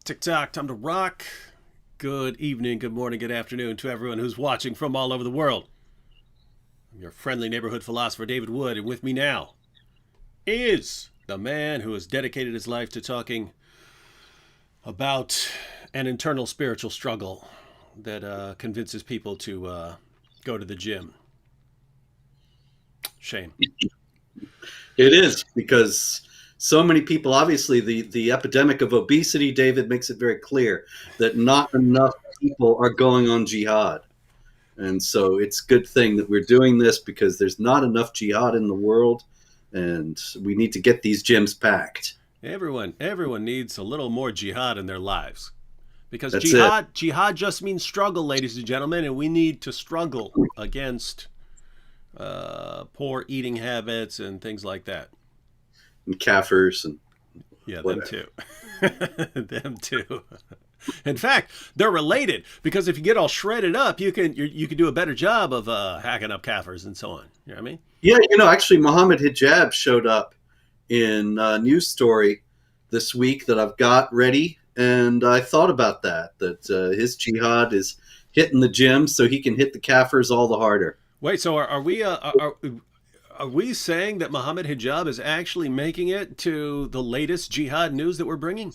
TikTok, time to rock. Good evening, good morning, good afternoon to everyone who's watching from all over the world. I'm your friendly neighborhood philosopher, David Wood, and with me now is the man who has dedicated his life to talking about an internal spiritual struggle that convinces people to go to the gym. Shame. It is, because so many people, obviously the epidemic of obesity, David, makes it very clear that not enough people are going on jihad. And so it's a good thing that we're doing this, because there's not enough jihad in the world, and we need to get these gyms packed. Everyone needs a little more jihad in their lives. Because That's jihad just means struggle, ladies and gentlemen, and we need to struggle against poor eating habits and things like that. And kafirs and Yeah, whatever. them too. Them too. In fact, they're related, because if you get all shredded up, you can do a better job of hacking up kafirs and so on. You know what I mean? Yeah, actually, Mohammed Hijab showed up in a news story this week that I've got ready, and I thought about that his jihad is hitting the gym so he can hit the kafirs all the harder. Wait, so are we saying that Mohammed Hijab is actually making it to the latest jihad news that we're bringing?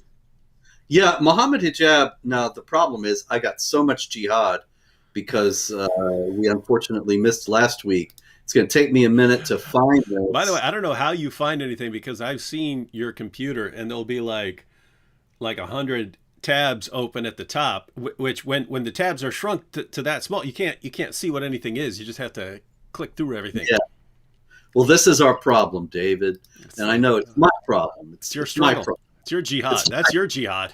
Yeah, Mohammed Hijab. Now, the problem is I got so much jihad because we unfortunately missed last week. It's going to take me a minute to find this. By the way, I don't know how you find anything, because I've seen your computer and there'll be like 100 tabs open at the top, which when the tabs are shrunk to that small, you can't see what anything is. You just have to click through everything. Yeah. Well, this is our problem, David, and I know it's my problem. It's your my struggle. problem. It's your jihad. That's your jihad.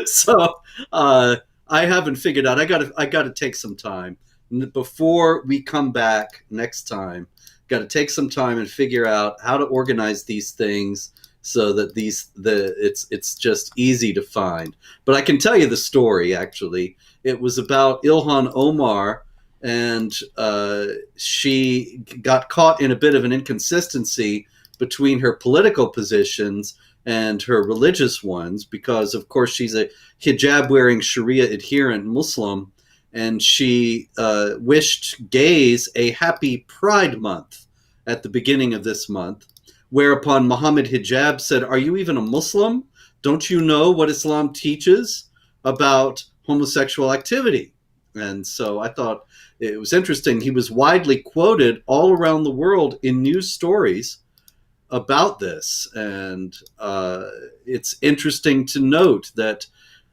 So I haven't figured out. I got to take some time before we come back next time. Got to take some time and figure out how to organize these things so that it's just easy to find. But I can tell you the story. Actually, it was about Ilhan Omar, and she got caught in a bit of an inconsistency between her political positions and her religious ones, because of course she's a hijab wearing Sharia adherent Muslim, and she wished gays a happy Pride Month at the beginning of this month, whereupon Mohammed Hijab said, "Are you even a Muslim? Don't you know what Islam teaches about homosexual activity?" And so I thought it was interesting. He was widely quoted all around the world in news stories about this. And it's interesting to note that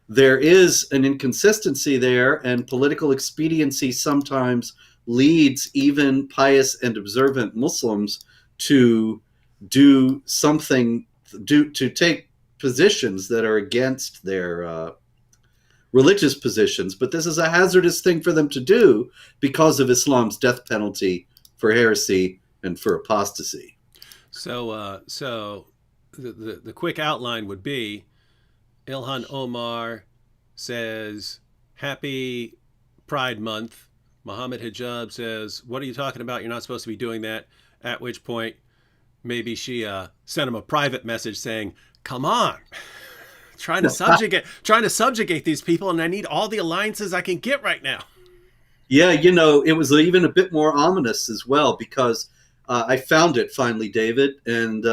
there is an inconsistency there, and political expediency sometimes leads even pious and observant Muslims to do something, to take positions that are against their religious positions. But this is a hazardous thing for them to do because of Islam's death penalty for heresy and for apostasy. So the quick outline would be: Ilhan Omar says, "Happy Pride Month." Mohammed Hijab says, "What are you talking about? You're not supposed to be doing that." At which point, maybe she sent him a private message saying, "Come on, trying to subjugate these people, and I need all the alliances I can get right now." Yeah, it was even a bit more ominous as well, because I found it finally, David, and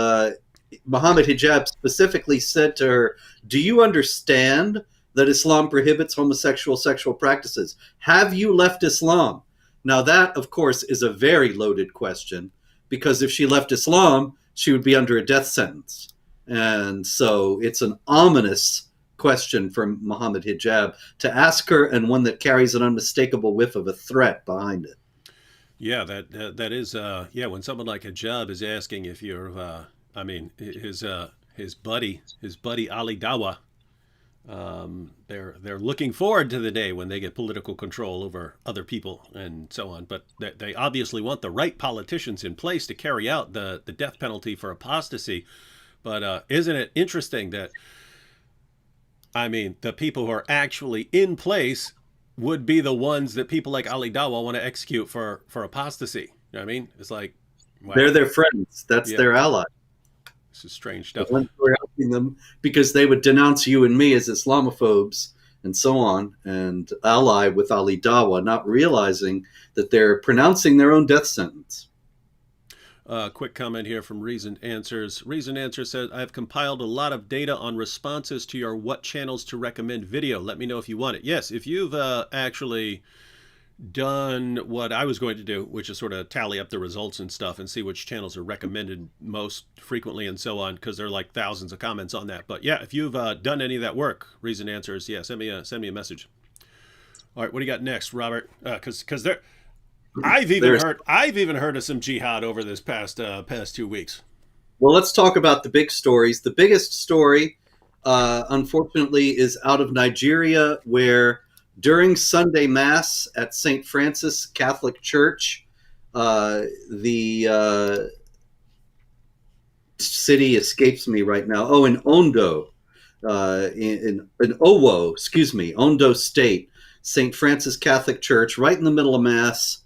Mohammed Hijab specifically said to her, "Do you understand that Islam prohibits homosexual sexual practices? Have you left Islam?" Now that, of course, is a very loaded question, because if she left Islam, she would be under a death sentence. And so it's an ominous question from Mohammed Hijab to ask her, and one that carries an unmistakable whiff of a threat behind it. Yeah, that is when someone like Hijab is asking if you're his buddy Ali Dawa, they're looking forward to the day when they get political control over other people and so on, but they obviously want the right politicians in place to carry out the death penalty for apostasy. But isn't it interesting that the people who are actually in place would be the ones that people like Ali Dawa want to execute for apostasy? You know what I mean? It's like, wow. They're their friends. That's their ally. This is strange The stuff. ones who are helping them because they would denounce you and me as Islamophobes and so on, and ally with Ali Dawa, not realizing that they're pronouncing their own death sentence. Quick comment here from Reasoned Answers. Reasoned Answer says, I have compiled a lot of data on responses to your what channels to recommend video. Let me know if you want it. Yes, if you've actually done what I was going to do, which is sort of tally up the results and stuff and see which channels are recommended most frequently and so on, because there are like thousands of comments on that. But yeah, if you've done any of that work, Reasoned Answers, yeah, send me a message. All right, what do you got next, Robert? Because there, I've even heard of some jihad over this past 2 weeks. Well, let's talk about the big stories. The biggest story, unfortunately, is out of Nigeria, where during Sunday Mass at St. Francis Catholic Church, the city escapes me right now. Oh, in Ondo, in Owo, excuse me, Ondo State, St. Francis Catholic Church, right in the middle of Mass,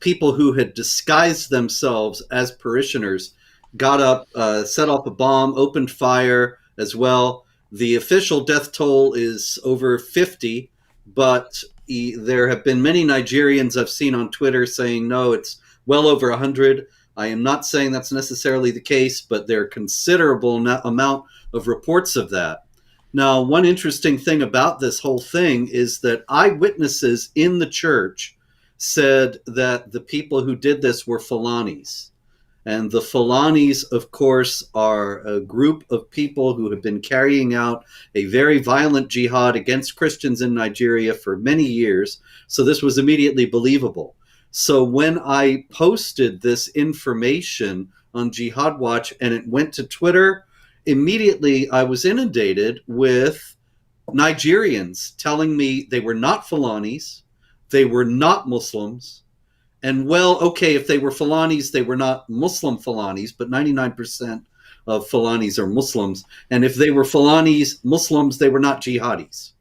people who had disguised themselves as parishioners got up, set off a bomb, opened fire as well. The official death toll is over 50, but there have been many Nigerians I've seen on Twitter saying, no, it's well over 100. I am not saying that's necessarily the case, but there are considerable amount of reports of that. Now, one interesting thing about this whole thing is that eyewitnesses in the church said that the people who did this were Fulanis. And the Fulanis, of course, are a group of people who have been carrying out a very violent jihad against Christians in Nigeria for many years. So this was immediately believable. So when I posted this information on Jihad Watch and it went to Twitter, immediately I was inundated with Nigerians telling me they were not Fulanis, they were not Muslims. And well, okay, if they were Fulanis, they were not Muslim Fulanis, but 99% of Fulanis are Muslims. And if they were Fulanis, Muslims, they were not jihadis.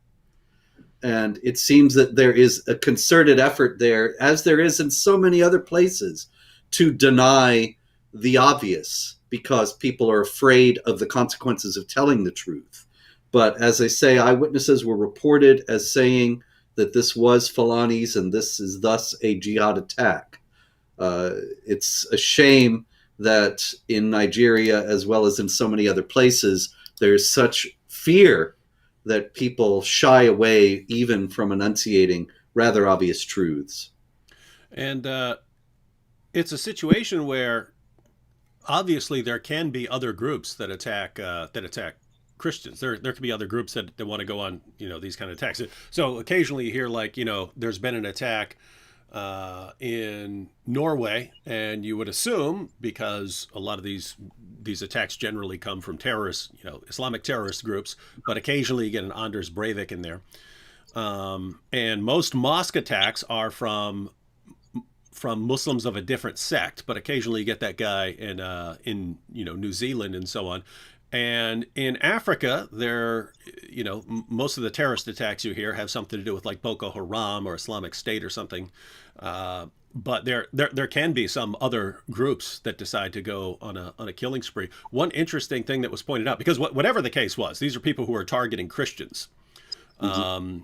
And it seems that there is a concerted effort there, as there is in so many other places, to deny the obvious because people are afraid of the consequences of telling the truth. But as I say, eyewitnesses were reported as saying that this was Fulanis and this is thus a jihad attack. It's a shame that in Nigeria, as well as in so many other places, there's such fear that people shy away even from enunciating rather obvious truths. And it's a situation where obviously there can be other groups that attack Christians. There could be other groups that want to go on, these kind of attacks. So occasionally you hear like, there's been an attack in Norway, and you would assume, because a lot of these attacks generally come from terrorists, Islamic terrorist groups, but occasionally you get an Anders Breivik in there. And most mosque attacks are from Muslims of a different sect, but occasionally you get that guy in New Zealand and so on. And in Africa, most of the terrorist attacks you hear have something to do with like Boko Haram or Islamic State or something. But there can be some other groups that decide to go on a killing spree. One interesting thing that was pointed out, because whatever the case was, these are people who are targeting Christians. It's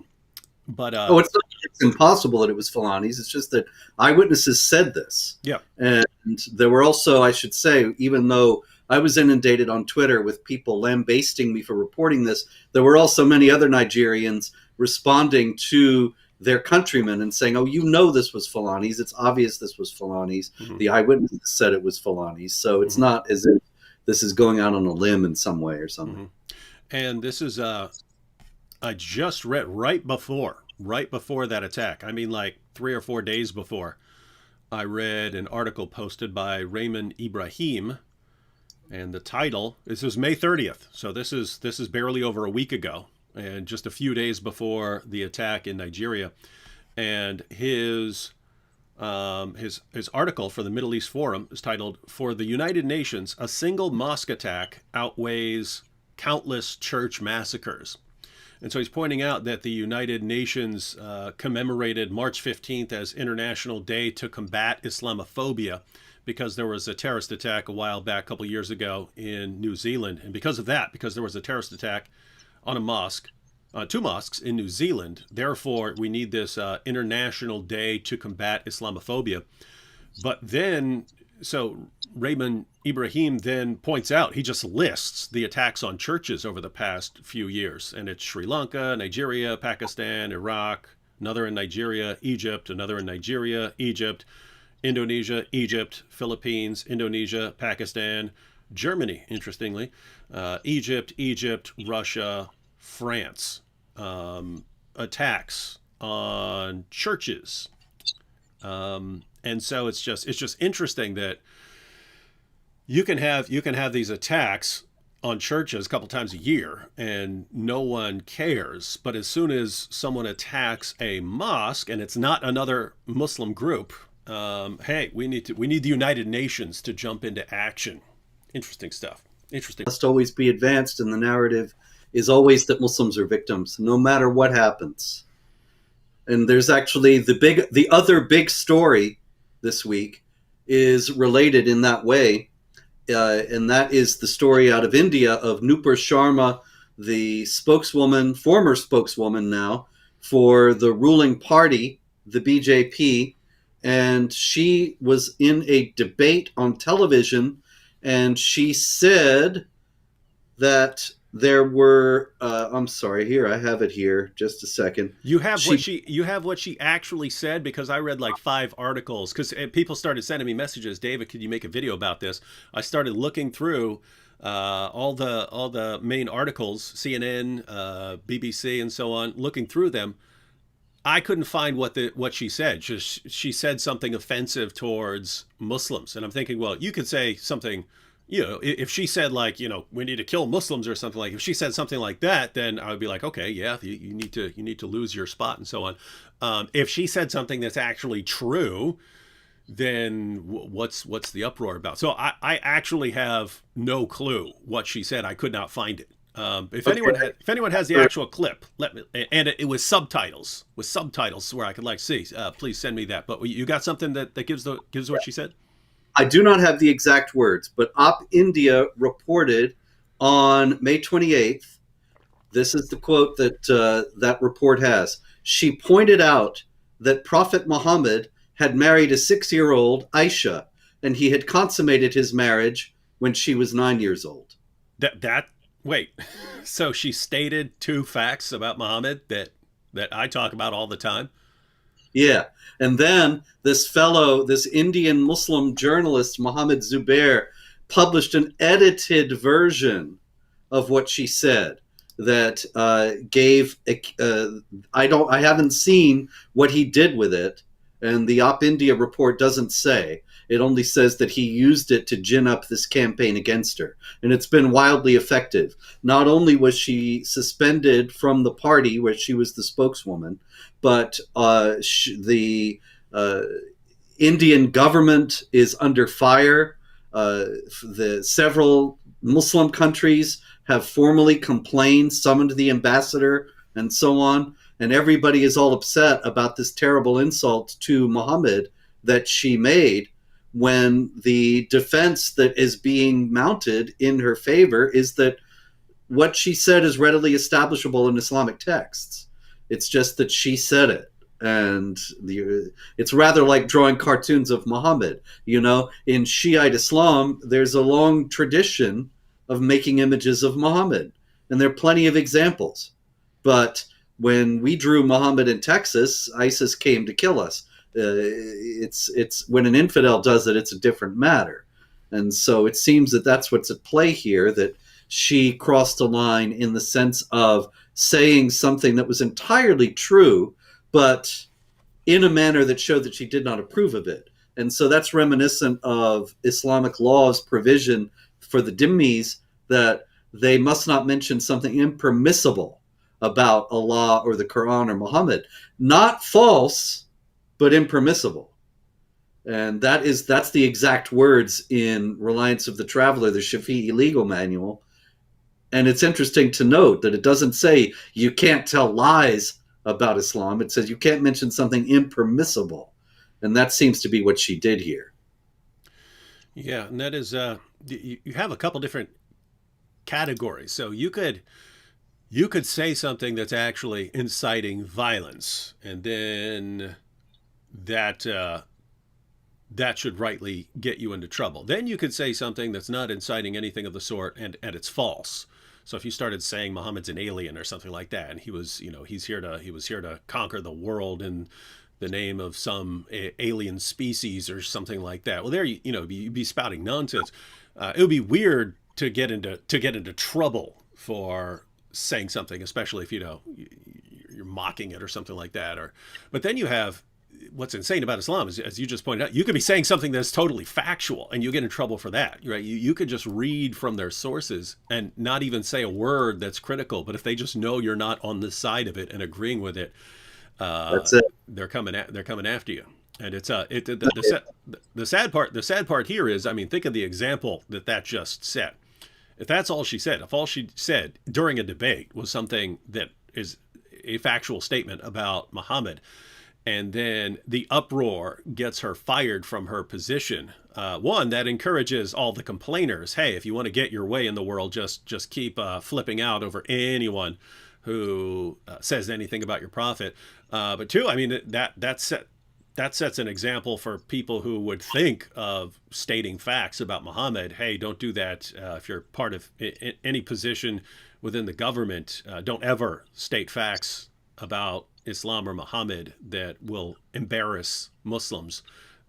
impossible that it was Fulanis. It's just that eyewitnesses said this. Yeah. And there were also, I should say, even though I was inundated on Twitter with people lambasting me for reporting this, there were also many other Nigerians responding to their countrymen and saying, oh, this was Fulanis. It's obvious this was Fulanis. Mm-hmm. The eyewitnesses said it was Fulanis. So it's not as if this is going out on a limb in some way or something. Mm-hmm. And this is, I just read right before that attack. I mean, like 3 or 4 days before, I read an article posted by Raymond Ibrahim. And the title, this is May 30th. So this is barely over a week ago, and just a few days before the attack in Nigeria. And his article for the Middle East Forum is titled, "For the United Nations, a single mosque attack outweighs countless church massacres." And so he's pointing out that the United Nations commemorated March 15th as International Day to Combat Islamophobia, because there was a terrorist attack a while back, a couple of years ago in New Zealand. And because of that, because there was a terrorist attack on a mosque, two mosques in New Zealand, therefore we need this international day to combat Islamophobia. But then, so Raymond Ibrahim then points out, he just lists the attacks on churches over the past few years. And it's Sri Lanka, Nigeria, Pakistan, Iraq, another in Nigeria, Egypt, another in Nigeria, Egypt, Indonesia, Egypt, Philippines, Indonesia, Pakistan, Germany, interestingly, Egypt, Russia, France. Attacks on churches. And so it's just interesting that you can have these attacks on churches a couple times a year and no one cares, but as soon as someone attacks a mosque and it's not another Muslim group, hey, we need the United Nations to jump into action. Interesting stuff. Interesting. Must always be advanced, and the narrative is always that Muslims are victims, no matter what happens. And there's actually the other big story this week is related in that way, and that is the story out of India of Nupur Sharma, the former spokeswoman now, for the ruling party, the BJP, and she was in a debate on television, and she said that there were I'm sorry, here I have it here, just a second. You have what she actually said, because I read like 5 articles, because people started sending me messages. David, could you make a video about this? I started looking through all the main articles, CNN, BBC, and so on, looking through them. I couldn't find what she said. She said something offensive towards Muslims, and I'm thinking, well, you could say something. If she said like, we need to kill Muslims or something, like if she said something like that, then I would be like, okay, yeah, you need to lose your spot and so on. If she said something that's actually true, then what's the uproar about? So I actually have no clue what she said. I could not find it. If anyone has the actual clip, let me. And it was subtitles where I could see. Please send me that. But you got something that gives what she said? I do not have the exact words, but Op India reported on May 28th. This is the quote that that report has. She pointed out that Prophet Muhammad had married a 6-year-old Aisha, and he had consummated his marriage when she was 9 years old. Wait. So she stated 2 facts about Muhammad that I talk about all the time? Yeah. And then this Indian Muslim journalist, Mohammed Zubair, published an edited version of what she said that I haven't seen what he did with it. And the Op India report doesn't say. It only says that he used it to gin up this campaign against her. And it's been wildly effective. Not only was she suspended from the party where she was the spokeswoman, but the Indian government is under fire. The several Muslim countries have formally complained, summoned the ambassador, and so on. And everybody is all upset about this terrible insult to Muhammad that she made, when the defense that is being mounted in her favor is that what she said is readily establishable in Islamic texts. It's just that she said it. And it's rather like drawing cartoons of Muhammad. In Shiite Islam, there's a long tradition of making images of Muhammad. And there are plenty of examples. But when we drew Muhammad in Texas, ISIS came to kill us. It's when an infidel does it, it's a different matter. And so it seems that that's what's at play here, that she crossed a line in the sense of saying something that was entirely true, but in a manner that showed that she did not approve of it. And so that's reminiscent of Islamic law's provision for the dhimmis, that they must not mention something impermissible about Allah or the Quran or Muhammad. Not false, but impermissible. And that's the exact words in Reliance of the Traveler, the Shafi'i legal manual. And it's interesting to note that it doesn't say you can't tell lies about Islam. It says you can't mention something impermissible. And that seems to be what she did here. Yeah, and that is you have a couple different categories. So you could say something that's actually inciting violence, and then that that should rightly get you into trouble. Then you could say something that's not inciting anything of the sort, and it's false. So if you started saying Muhammad's an alien or something like that, and he was, he was here to conquer the world in the name of some alien species or something like that. Well, there you'd be spouting nonsense. It would be weird to get into trouble for saying something, especially if you're mocking it or something like that. But then you have what's insane about Islam is, as you just pointed out, you could be saying something that's totally factual and you get in trouble for that, right? You could just read from their sources and not even say a word that's critical. But if they just know you're not on the side of it and agreeing with it, That's it. they're coming after you. And it's the sad part here is, I mean, think of the example that just set. If that's all she said, if all she said during a debate was something that is a factual statement about Muhammad, and then the uproar gets her fired from her position. One, that encourages all the complainers. Hey, if you want to get your way in the world, just keep flipping out over anyone who says anything about your prophet. But two, I mean that sets an example for people who would think of stating facts about Muhammad. Hey, don't do that. If you're part of any position within the government, don't ever state facts about Islam or Muhammad that will embarrass Muslims,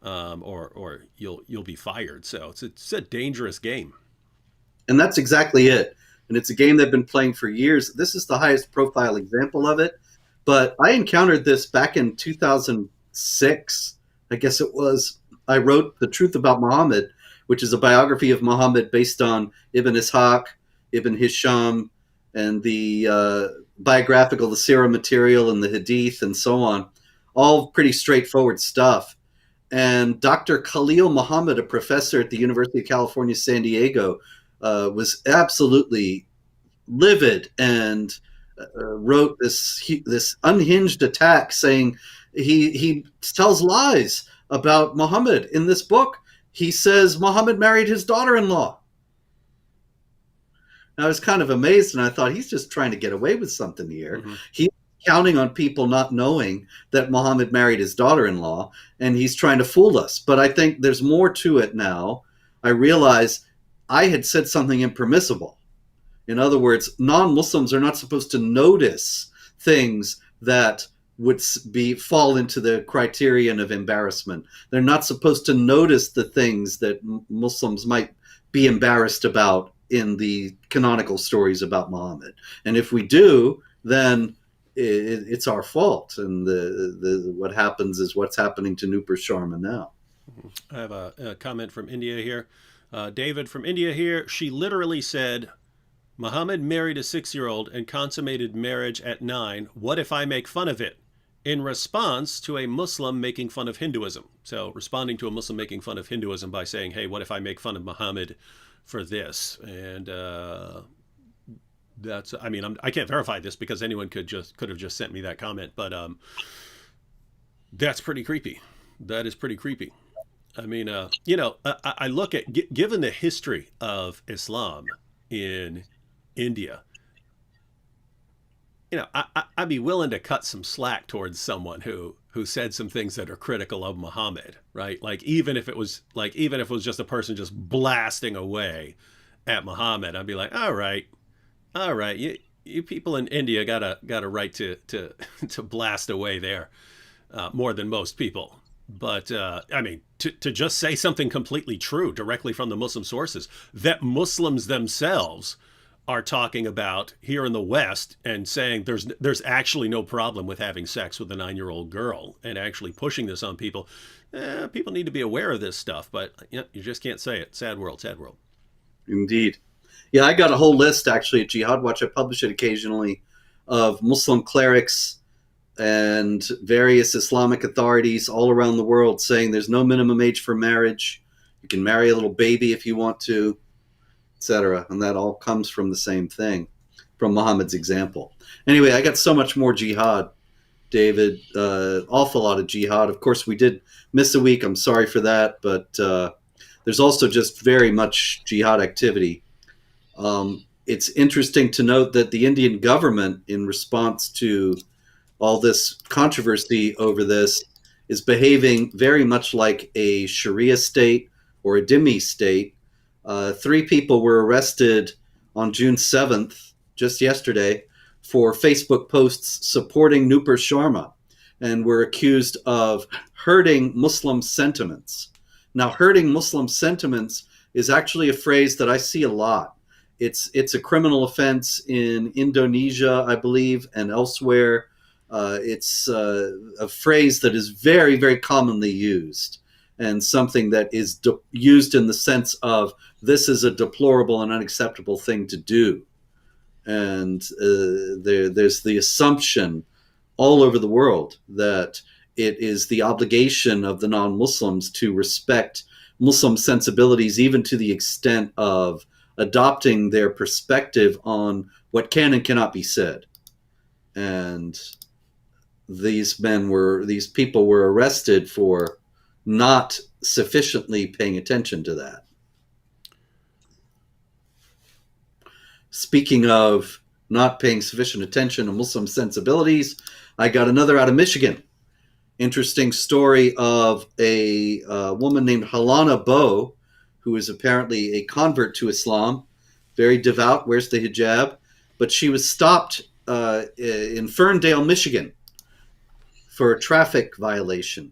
or you'll be fired. So it's a dangerous game. And that's exactly it. And it's a game they've been playing for years. This is the highest profile example of it. But I encountered this back in 2006. I guess it was. I wrote The Truth About Muhammad, which is a biography of Muhammad based on Ibn Ishaq, Ibn Hisham, and the biographical, the Sirah material, and the Hadith, and so on. All pretty straightforward stuff. And Dr. Khalil Muhammad, a professor at the University of California, San Diego, was absolutely livid and wrote this unhinged attack, saying he tells lies about Muhammad in this book. He says Muhammad married his daughter-in-law. And I was kind of amazed, and I thought, he's just trying to get away with something here. Mm-hmm. He's counting on people not knowing that Muhammad married his daughter-in-law, and he's trying to fool us. But I think there's more to it now. I realize I had said something impermissible. In other words, non-Muslims are not supposed to notice things that would fall into the criterion of embarrassment. They're not supposed to notice the things that Muslims might be embarrassed about in the canonical stories about Muhammad. And if we do, then it's our fault. And what happens is what's happening to Nupur Sharma now. I have a comment from India here. David from India here. She literally said, Muhammad married a 6-year-old and consummated marriage at 9. What if I make fun of it? In response to a Muslim making fun of Hinduism. So responding to a Muslim making fun of Hinduism by saying, hey, what if I make fun of Muhammad for this? And that's, I mean, I can't verify this because anyone could have just sent me that comment, but that's pretty creepy. That is pretty creepy. I mean, I look at, given the history of Islam in India, I'd be willing to cut some slack towards someone who said some things that are critical of Muhammad, right? Like even if it was just a person just blasting away at Muhammad, I'd be like, all right, you people in India got a right to to blast away there more than most people. But I mean, to just say something completely true directly from the Muslim sources that Muslims themselves are talking about here in the West and saying there's actually no problem with having sex with a 9-year-old girl and actually pushing this on people. People need to be aware of this stuff, but you just can't say it. Sad world, sad world. Indeed. Yeah, I got a whole list actually at Jihad Watch. I publish it occasionally of Muslim clerics and various Islamic authorities all around the world saying there's no minimum age for marriage. You can marry a little baby if you want to, etc. And that all comes from the same thing, from Muhammad's example. Anyway, I got so much more jihad, David. Awful lot of jihad. Of course, we did miss a week. I'm sorry for that, but there's also just very much jihad activity. It's interesting to note that the Indian government, in response to all this controversy over this, is behaving very much like a Sharia state or a dhimmi state. 3 people were arrested on June 7th, just yesterday, for Facebook posts supporting Nupur Sharma, and were accused of hurting Muslim sentiments. Now, hurting Muslim sentiments is actually a phrase that I see a lot. It's a criminal offense in Indonesia, I believe, and elsewhere. It's a phrase that is very, very commonly used, and something that is used in the sense of this is a deplorable and unacceptable thing to do. And there's the assumption all over the world that it is the obligation of the non-Muslims to respect Muslim sensibilities, even to the extent of adopting their perspective on what can and cannot be said. And these people were arrested for not sufficiently paying attention to that. Speaking of not paying sufficient attention to Muslim sensibilities, I got another out of Michigan. Interesting story of a woman named Halana Bow, who is apparently a convert to Islam, very devout, wears the hijab, but she was stopped in Ferndale, Michigan, for a traffic violation.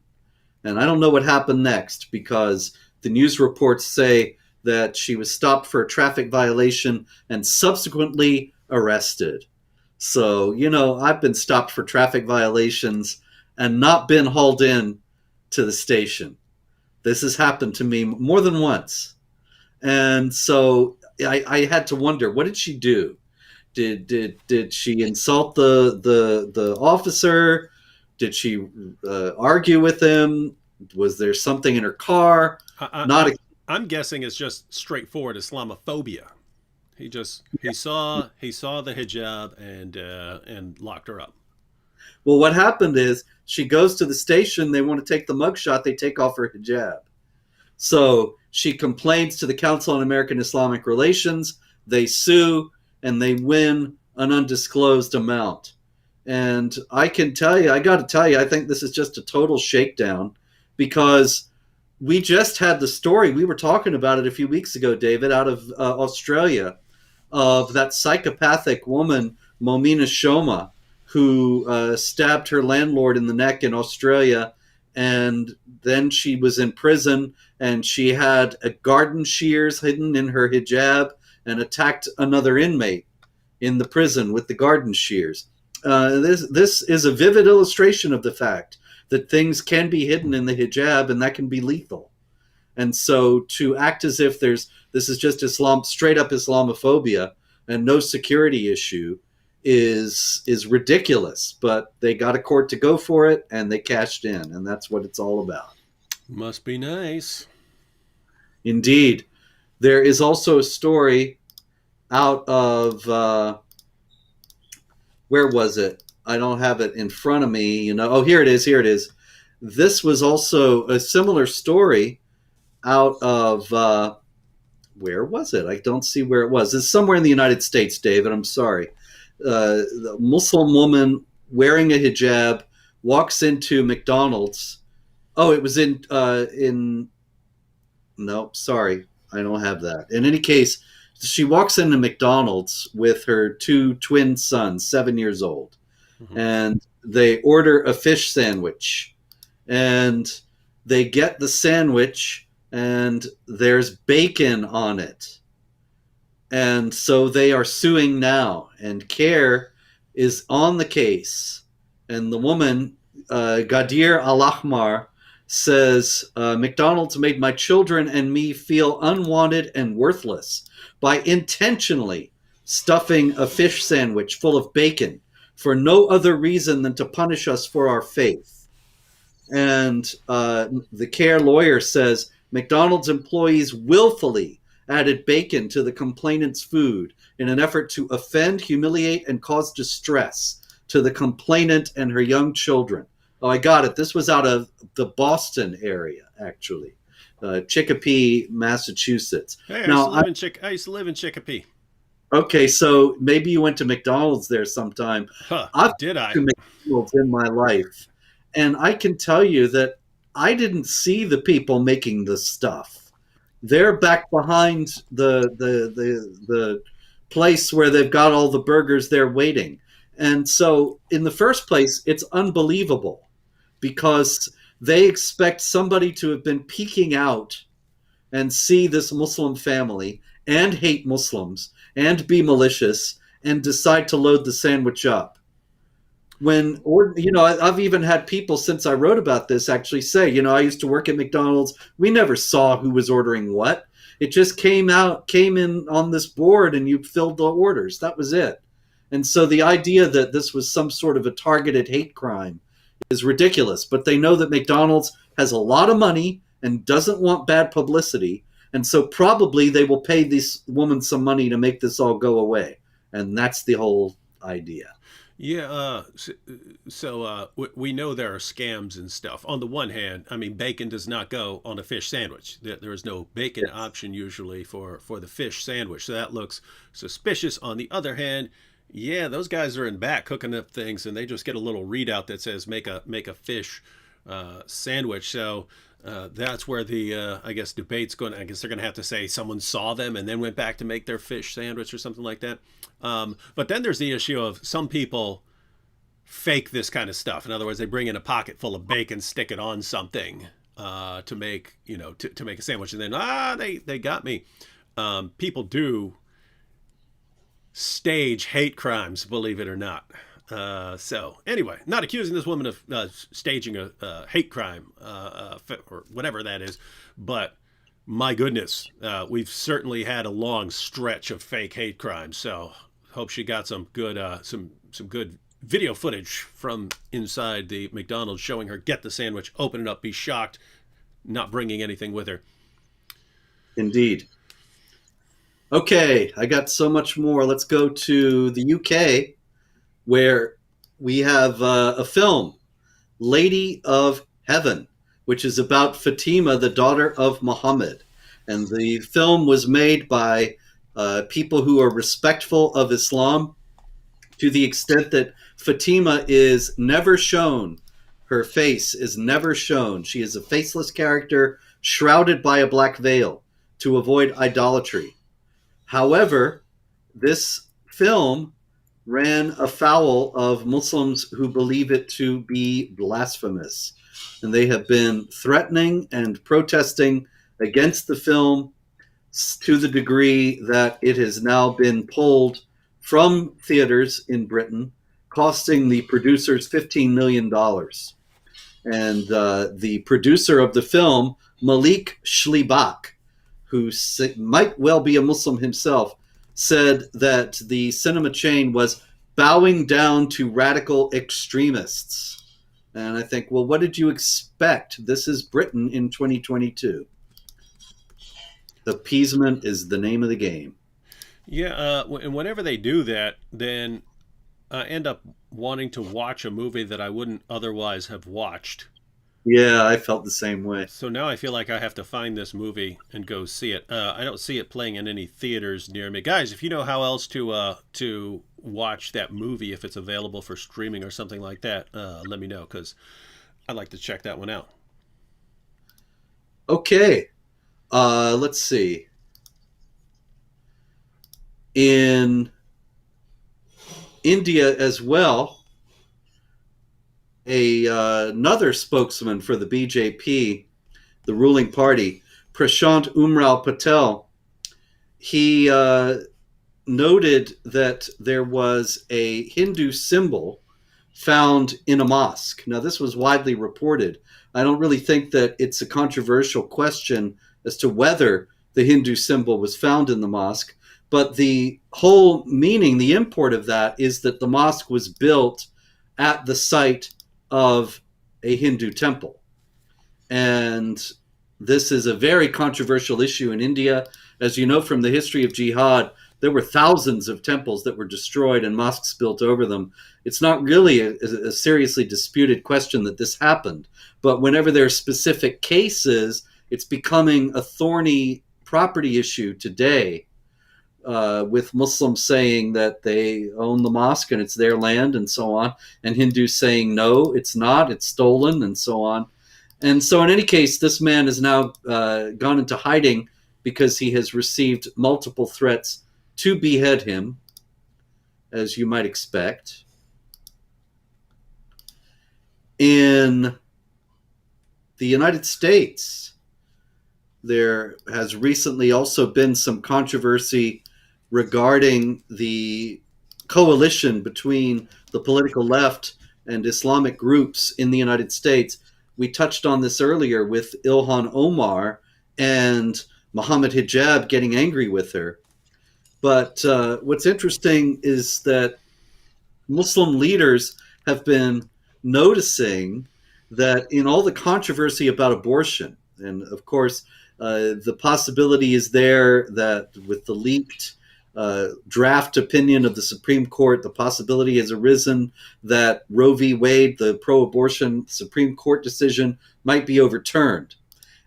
And I don't know what happened next, because the news reports say that she was stopped for a traffic violation and subsequently arrested. So, I've been stopped for traffic violations and not been hauled in to the station. This has happened to me more than once. And so I had to wonder, what did she do? Did she insult the officer? Did she argue with him? Was there something in her car? I'm guessing it's just straightforward Islamophobia. He saw the hijab and locked her up. Well, what happened is she goes to the station. They want to take the mugshot. They take off her hijab. So she complains to the Council on American Islamic Relations. They sue, and they win an undisclosed amount. And I got to tell you, I think this is just a total shakedown, because we just had the story. We were talking about it a few weeks ago, David, out of Australia, of that psychopathic woman, Momina Shoma, who stabbed her landlord in the neck in Australia. And then she was in prison, and she had a garden shears hidden in her hijab and attacked another inmate in the prison with the garden shears. This is a vivid illustration of the fact that things can be hidden in the hijab, and that can be lethal. And so to act as if this is just straight up Islamophobia and no security issue is ridiculous. But they got a court to go for it, and they cashed in, and that's what it's all about. Must be nice. Indeed. There is also a story out of where was it? I don't have it in front of me. Oh, here it is. This was also a similar story out of where was it? I don't see where it was. It's somewhere in the United States, David. I'm sorry. The Muslim woman wearing a hijab walks into McDonald's. Oh, it was no, sorry. I don't have that. In any case, she walks into McDonald's with her 2 twin sons, 7 years old. Mm-hmm. And they order a fish sandwich. And they get the sandwich, and there's bacon on it. And so they are suing now. And CARE is on the case. And the woman, Gadir Al-Ahmar, says, McDonald's made my children and me feel unwanted and worthless by intentionally stuffing a fish sandwich full of bacon for no other reason than to punish us for our faith. And the CARE lawyer says McDonald's employees willfully added bacon to the complainant's food in an effort to offend, humiliate, and cause distress to the complainant and her young children. Oh, I got it. This was out of the Boston area, actually. Chicopee, Massachusetts. Hey, Now, I used to live in Chicopee. okay, so maybe you went to McDonald's there sometime. Huh? I've Did I? been to McDonald's in my life, and I can tell you that I didn't see the people making the stuff. They're back behind the place where they've got all the burgers there waiting. And so, in the first place, it's unbelievable because they expect somebody to have been peeking out and see this Muslim family and hate Muslims and be malicious and decide to load the sandwich up. When, or, I've even had people since I wrote about this actually say, I used to work at McDonald's. We never saw who was ordering what. It just came in on this board and you filled the orders. That was it. And so the idea that this was some sort of a targeted hate crime is ridiculous. But they know that McDonald's has a lot of money and doesn't want bad publicity. And so probably they will pay this woman some money to make this all go away. And that's the whole idea. Yeah, we know there are scams and stuff. On the one hand, I mean, bacon does not go on a fish sandwich. There is no bacon Yes. option usually for the fish sandwich, so that looks suspicious. On the other hand, yeah, those guys are in back cooking up things, and they just get a little readout that says make a fish sandwich. So that's where the I guess debate's going. I guess they're going to have to say someone saw them and then went back to make their fish sandwich or something like that. But then there's the issue of some people fake this kind of stuff. In other words, they bring in a pocket full of bacon, stick it on something to make to make a sandwich, and then they got me. People do stage hate crimes, believe it or not. So anyway, not accusing this woman of staging a hate crime or whatever that is, but my goodness, we've certainly had a long stretch of fake hate crimes. So hope she got some good some good video footage from inside the McDonald's showing her get the sandwich, open it up, be shocked, not bringing anything with her. Indeed. Okay, I got so much more. Let's go to the UK, where we have a film, Lady of Heaven, which is about Fatima, the daughter of Muhammad. And the film was made by people who are respectful of Islam, to the extent that Fatima is never shown. Her face is never shown. She is a faceless character shrouded by a black veil to avoid idolatry. However, this film ran afoul of Muslims who believe it to be blasphemous. And they have been threatening and protesting against the film to the degree that it has now been pulled from theaters in Britain, costing the producers $15 million. And the producer of the film, Malik Schlibach, who might well be a Muslim himself, said that the cinema chain was bowing down to radical extremists. And I think, well, what did you expect? This is Britain in 2022. Appeasement is the name of the game. Yeah, and whenever they do that, then I end up wanting to watch a movie that I wouldn't otherwise have watched. Yeah, I felt the same way. So now I feel like I have to find this movie and go see it. I don't see it playing in any theaters near me, guys. If you know how else to watch that movie, if it's available for streaming or something like that, let me know, because I'd like to check that one out. Okay, let's see. In India as well, another spokesman for the BJP, the ruling party, Prashant Umrao Patel, he noted that there was a Hindu symbol found in a mosque. Now, this was widely reported. I don't really think that it's a controversial question as to whether the Hindu symbol was found in the mosque, but the whole meaning, the import of that is that the mosque was built at the site of a Hindu temple. And this is a very controversial issue in India. As you know from the history of Jihad, there were thousands of temples that were destroyed and mosques built over them. It's not really a seriously disputed question that this happened. But whenever there are specific cases, it's becoming a thorny property issue today, with Muslims saying that they own the mosque and it's their land and so on, and Hindus saying no, it's not, it's stolen and so on. And so, in any case, this man has now gone into hiding because he has received multiple threats to behead him, as you might expect. In the United States, there has recently also been some controversy regarding the coalition between the political left and Islamic groups in the United States. We touched on this earlier with Ilhan Omar and Mohammed Hijab getting angry with her. But what's interesting is that Muslim leaders have been noticing that in all the controversy about abortion, and of course, the possibility is there that with the leaked draft opinion of the Supreme Court, the possibility has arisen that Roe v. Wade, the pro-abortion Supreme Court decision, might be overturned.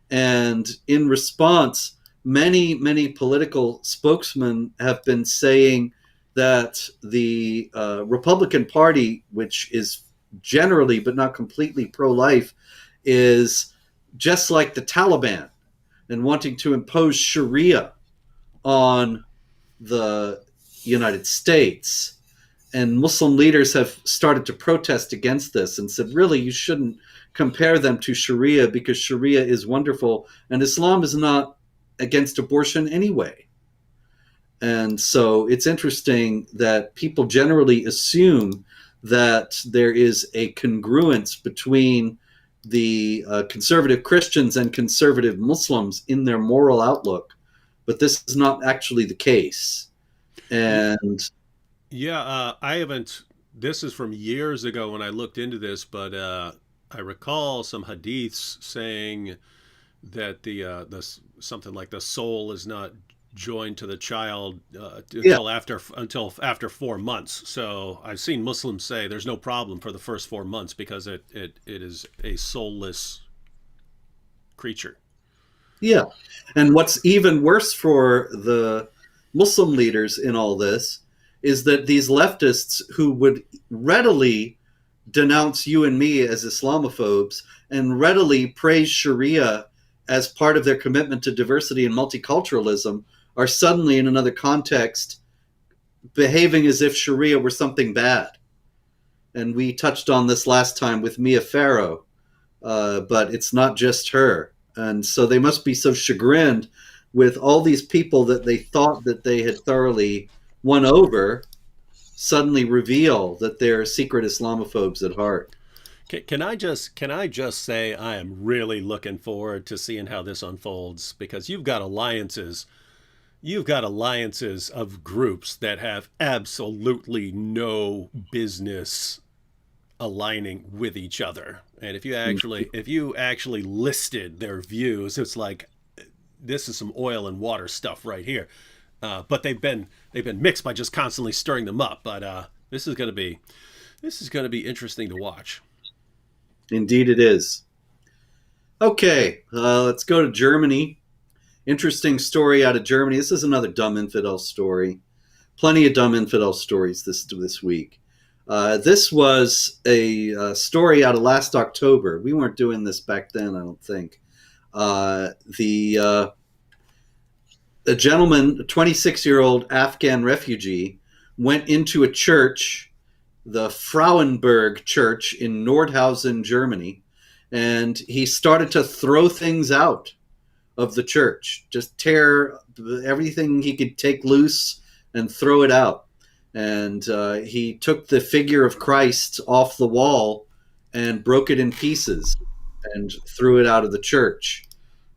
And in response, many political spokesmen have been saying that the Republican Party, which is generally but not completely pro-life, is just like the Taliban and wanting to impose Sharia on the United States. And Muslim leaders have started to protest against this and said, really, you shouldn't compare them to Sharia because Sharia is wonderful and Islam is not against abortion anyway. And so it's interesting that people generally assume that there is a congruence between the conservative Christians and conservative Muslims in their moral outlook, but this is not actually the case. And Yeah, I haven't. This is from years ago when I looked into this, but I recall some hadiths saying that the something like the soul is not joined to the child yeah, until after 4 months. So I've seen Muslims say there's no problem for the first 4 months because it is a soulless creature. yeah. And what's even worse for the Muslim leaders in all this is that these leftists who would readily denounce you and me as Islamophobes and readily praise Sharia as part of their commitment to diversity and multiculturalism are suddenly in another context behaving as if Sharia were something bad. And we touched on this last time with Mia Farrow, but it's not just her. And so they must be so chagrined with all these people that they thought that they had thoroughly won over suddenly reveal that they're secret Islamophobes at heart. Can I just say I am really looking forward to seeing how this unfolds because you've got alliances of groups that have absolutely no business aligning with each other. And if you actually listed their views, it's like this is some oil and water stuff right here. But they've been mixed by just constantly stirring them up. But this is gonna be interesting to watch. Indeed, it is. Okay, let's go to Germany. Interesting story out of Germany. This is another dumb infidel story. Plenty of dumb infidel stories this week. This was a story out of last October. We weren't doing this back then, I don't think. A gentleman, a 26-year-old Afghan refugee, went into a church, the Frauenberg Church in Nordhausen, Germany, and he started to throw things out of the church, just tear everything he could take loose and throw it out. And he took the figure of Christ off the wall and broke it in pieces and threw it out of the church.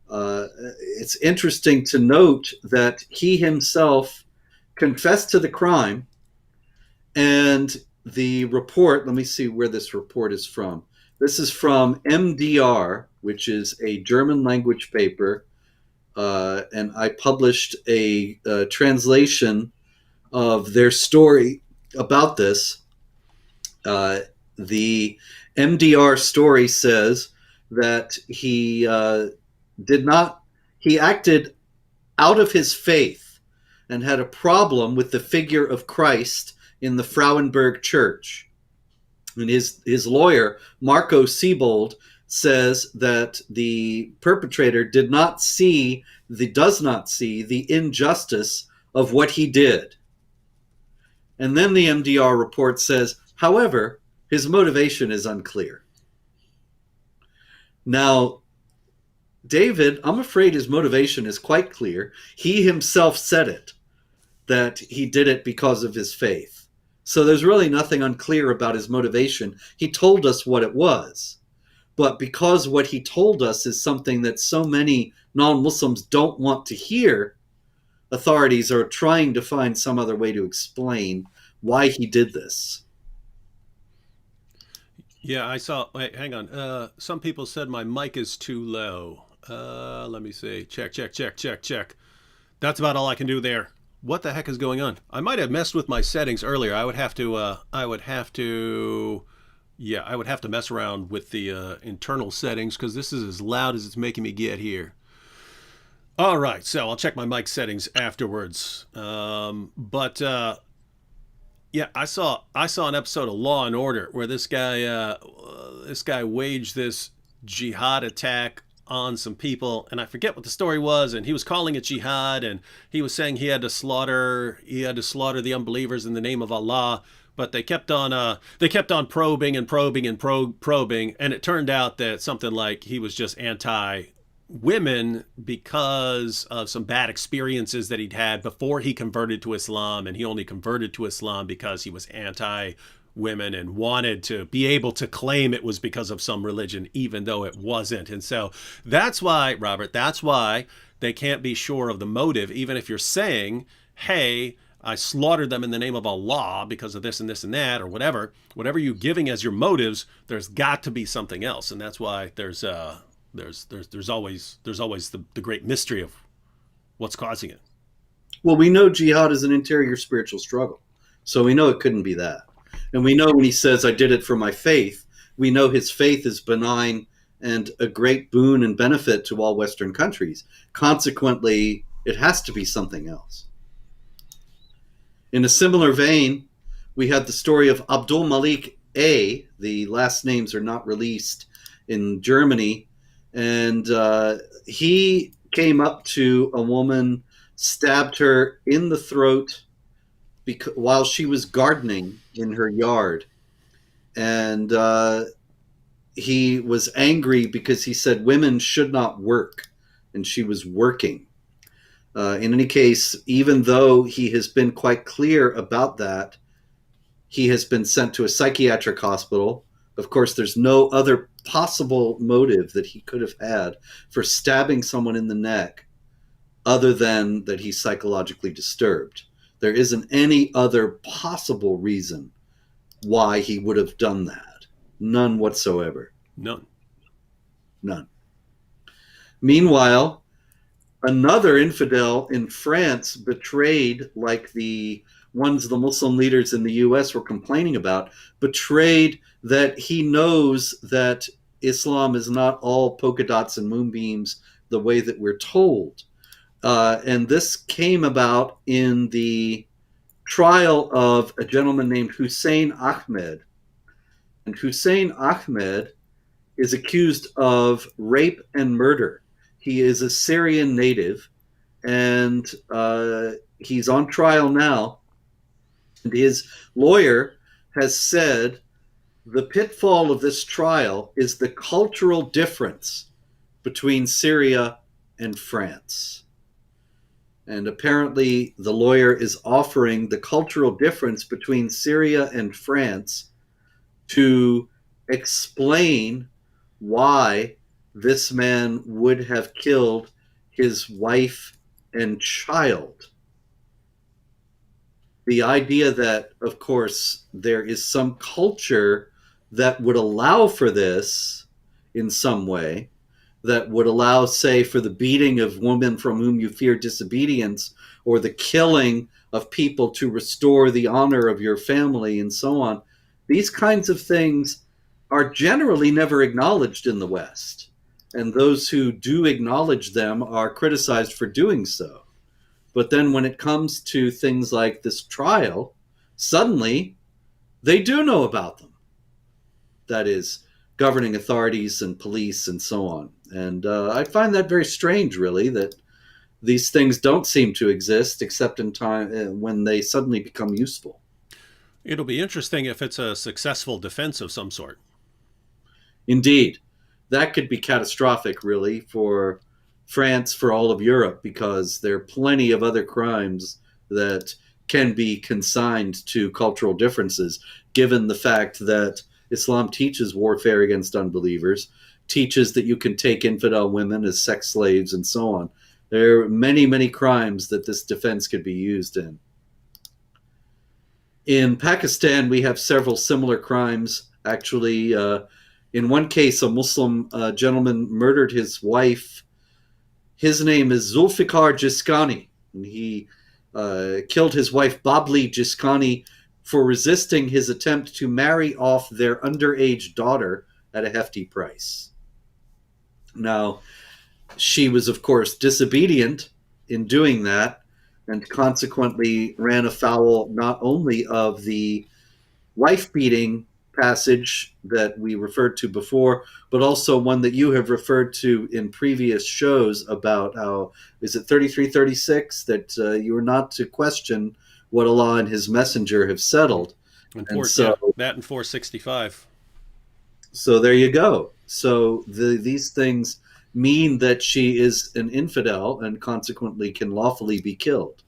It's interesting to note that he himself confessed to the crime, and the report, let me see where this report is from. This is from MDR, which is a German language paper, and I published a translation of their story about this. The MDR story says that he did not, he acted out of his faith and had a problem with the figure of Christ in the Frauenberg church. And his lawyer, Marco Siebold, says that the perpetrator does not see the injustice of what he did. And then the MDR report says, however, his motivation is unclear. Now, David, I'm afraid his motivation is quite clear. He himself said it, that he did it because of his faith. So there's really nothing unclear about his motivation. He told us what it was. But because what he told us is something that so many non-Muslims don't want to hear, authorities are trying to find some other way to explain why he did this. Yeah, I saw. Wait, hang on. Some people said my mic is too low. Let me see. Check, check, check, check, check. That's about all I can do there. What the heck is going on? I might have messed with my settings earlier. I would have to. Yeah, I would have to mess around with the internal settings because this is as loud as it's making me get here. All right, so I'll check my mic settings afterwards. But yeah, I saw an episode of Law and Order where this guy waged this jihad attack on some people, and I forget what the story was, and he was calling it jihad, and he was saying he had to slaughter the unbelievers in the name of Allah. But they kept on probing and probing and probing, and it turned out that something like he was just anti women because of some bad experiences that he'd had before he converted to Islam, and he only converted to Islam because he was anti women and wanted to be able to claim it was because of some religion even though it wasn't. And so that's why, Robert, that's why they can't be sure of the motive, even if you're saying, hey, I slaughtered them in the name of Allah because of this and this and that, or whatever you're giving as your motives, there's got to be something else. And that's why there's always the great mystery of what's causing it. Well, we know jihad is an interior spiritual struggle, so we know it couldn't be that. And we know when he says, I did it for my faith, we know his faith is benign and a great boon and benefit to all Western countries. Consequently, it has to be something else. In a similar vein, we had the story of Abdul Malik A. The last names are not released in Germany. And he came up to a woman, stabbed her in the throat while she was gardening in her yard. And he was angry because he said women should not work, and she was working. In any case, even though he has been quite clear about that, he has been sent to a psychiatric hospital. Of course, there's no other possible motive that he could have had for stabbing someone in the neck other than that he's psychologically disturbed. There isn't any other possible reason why he would have done that. None whatsoever. None. None. Meanwhile, another infidel in France betrayed, like the ones the Muslim leaders in the US were complaining about, betrayed that he knows that Islam is not all polka dots and moonbeams the way that we're told. And this came about in the trial of a gentleman named Hussein Ahmed. And Hussein Ahmed is accused of rape and murder. He is a Syrian native, and he's on trial now. And his lawyer has said the pitfall of this trial is the cultural difference between Syria and France. And apparently the lawyer is offering the cultural difference between Syria and France to explain why this man would have killed his wife and child. The idea that, of course, there is some culture that would allow for this in some way, that would allow, say, for the beating of women from whom you fear disobedience, or the killing of people to restore the honor of your family, and so on. These kinds of things are generally never acknowledged in the West. and those who do acknowledge them are criticized for doing so. But then when it comes to things like this trial, suddenly they do know about them. That is, governing authorities and police and so on. And I find that very strange, really, that these things don't seem to exist except in time when they suddenly become useful. It'll be interesting if it's a successful defense of some sort. Indeed, that could be catastrophic, really, for France, for all of Europe, because there are plenty of other crimes that can be consigned to cultural differences, given the fact that Islam teaches warfare against unbelievers, teaches that you can take infidel women as sex slaves, and so on. There are many, many crimes that this defense could be used in. In Pakistan, we have several similar crimes. Actually, in one case, a Muslim gentleman murdered his wife. His name is Zulfikar Jiskani. And he killed his wife, Babli Jiskani, for resisting his attempt to marry off their underage daughter at a hefty price. Now, she was, of course, disobedient in doing that, and consequently ran afoul not only of the wife beating passage that we referred to before, but also one that you have referred to in previous shows about how, is it 3336, that you are not to question what Allah and His Messenger have settled. And so, yeah, that and 465. So there you go. So these things mean that she is an infidel and consequently can lawfully be killed.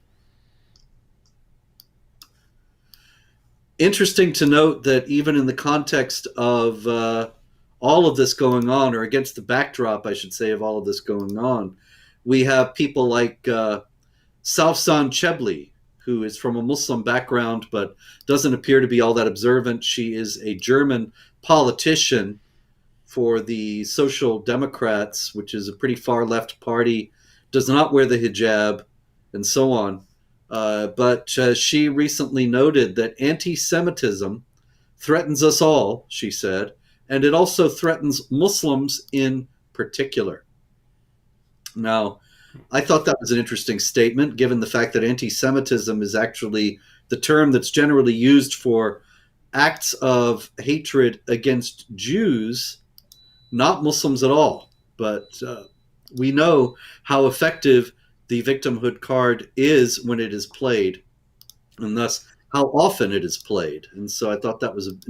Interesting to note that even in the context of all of this going on, or against the backdrop, I should say, of all of this going on, we have people like Saufsan Chebli, who is from a Muslim background but doesn't appear to be all that observant. She is a German politician for the Social Democrats, which is a pretty far left party, does not wear the hijab, and so on. But she recently noted that anti-Semitism threatens us all, she said, and it also threatens Muslims in particular. Now, I thought that was an interesting statement, given the fact that anti-Semitism is actually the term that's generally used for acts of hatred against Jews, not Muslims at all. But we know how effective the victimhood card is when it is played, and thus how often it is played. And so I thought that was an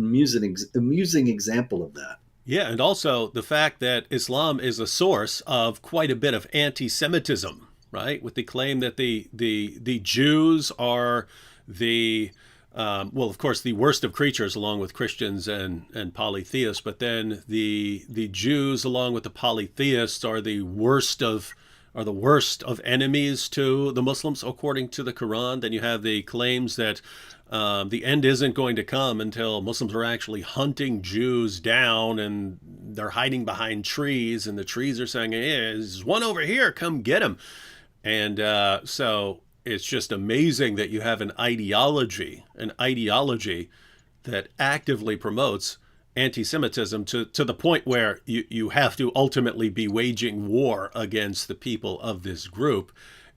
amusing example of that. Yeah, and also the fact that Islam is a source of quite a bit of anti-Semitism, right? With the claim that the Jews are the well, of course, the worst of creatures, along with Christians and polytheists. But then the Jews, along with the polytheists, are the worst of enemies to the Muslims, according to the Quran. Then you have the claims that the end isn't going to come until Muslims are actually hunting Jews down, and they're hiding behind trees, and the trees are saying, "Hey, there's one over here, come get him." And so it's just amazing that you have an ideology that actively promotes anti-Semitism to the point where you have to ultimately be waging war against the people of this group.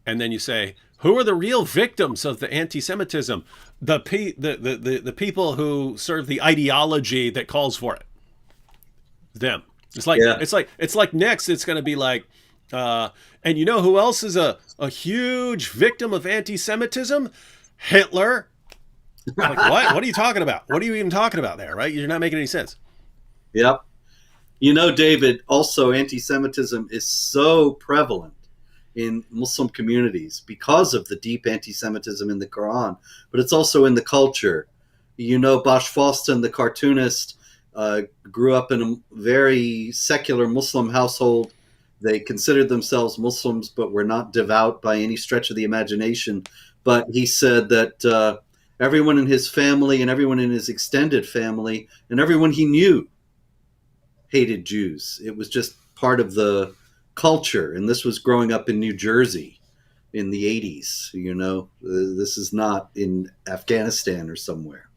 And then you say, who are the real victims of the anti-Semitism? The people who serve the ideology that calls for it. Them. It's like next it's going to be like, and you know who else is a huge victim of anti-Semitism? Hitler. Like, what? What are you talking about? What are you even talking about there, right? You're not making any sense. Yep. You know, David, also anti-Semitism is so prevalent in Muslim communities because of the deep anti-Semitism in the Quran, but it's also in the culture. You know, Bosch Fawston, the cartoonist, grew up in a very secular Muslim household. They considered themselves Muslims, but were not devout by any stretch of the imagination. But he said that everyone in his family and everyone in his extended family and everyone he knew hated Jews. It was just part of the culture. And this was growing up in New Jersey in the 80s. You know, this is not in Afghanistan or somewhere.